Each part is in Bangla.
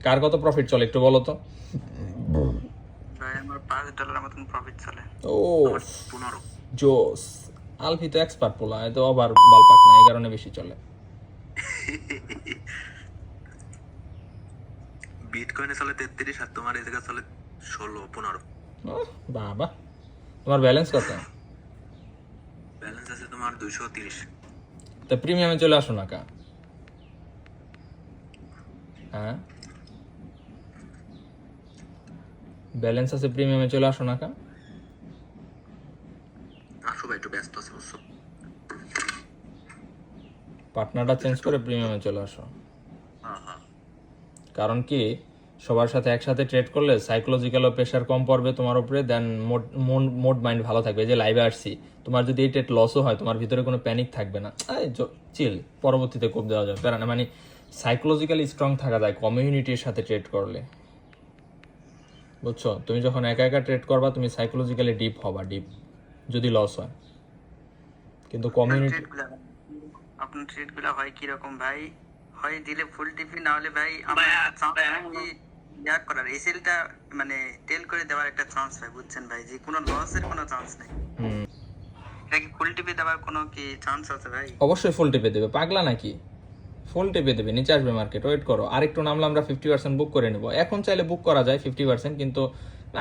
কার কত প্রফিট চলে একটু বলো তো। ভাই আমার $5 মতন প্রফিট চলে। ও 15। জোস। আলফি তো এক্সপার্ট পোলা, এ তো আবার বালপাক না, এই কারণে বেশি চলে। বিটকয়েনে চলে 33 আর তোমার এই জায়গায় চলে 16-15। বাবা, তোমার ব্যালেন্স কত? ব্যালেন্স আছে তোমার 230। তো প্রিমিয়ামে চলে আসো না কা? হ্যাঁ, ব্যালেন্স আছে প্রিমিয়ামে চলে আসো না কা? আসো ভাই, একটু ব্যস্ত আছে বুঝছো। পার্টনারটা চেঞ্জ করে প্রিমিয়ামে চলে আসো। হ্যাঁ। কারণ কি, সবার সাথে একসাথে ট্রেড করলে সাইকোলজিক্যাল প্রেশার কম পড়বে তোমার উপরে, দেন মোড মাইন্ড ভালো থাকবে। এই যে লাইভে আসছি, তোমার যদি এই ট্রেড লসও হয় তোমার ভিতরে কোনো প্যানিক থাকবে না, চিল, পরবর্তীতে কোপ দেওয়া যাবে, প্যারা না। মানে সাইকোলজিক্যালি স্ট্রং থাকা যায় কমিউনিটির সাথে ট্রেড করলে, বুঝছো? তুমি যখন একা একা ট্রেড করবা তুমি সাইকোলজিক্যালি ডিপ হবা, ডিপ, যদি লস হয়। কিন্তু কমিউনিটি, আপনার ট্রেড গুলা হয় কি রকম ভাই? হয় দিলে ফুল টিপি, না হলে ভাই আমার ইয়ার করার এসএলটা মানে টেল করে দেওয়ার একটা চান্স ভাই, বুঝছেন ভাই, যে কোনো লসের কোনো চান্স নেই। এটা কি ফুল টিপি দেওয়ার কোনো কি চান্স আছে ভাই? অবশ্যই ফুল টিপে দেবে, পাগলা নাকি? ফুল টিপে দেবে, নিচে আসবে মার্কেট, ওয়েট করো। আরেকটু নামলে আমরা 50% বুক করে নেব। এখন চাইলে বুক করা যায় 50%, কিন্তু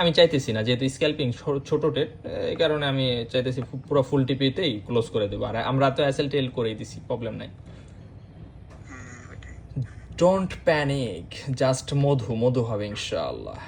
আমি চাইতেছি না, যেহেতু স্ক্যাল্পিং ছোট ট্রেড, এই কারণে আমি চাইতেছি পুরো ফুল টিপিতেই ক্লোজ করে দেবো। আর আমরা তো এসএল টেল করেই দিছি, প্রবলেম নাই। ডোন্ট প্যানিক, জাস্ট মধু মধু হবে ইনশাআল্লাহ।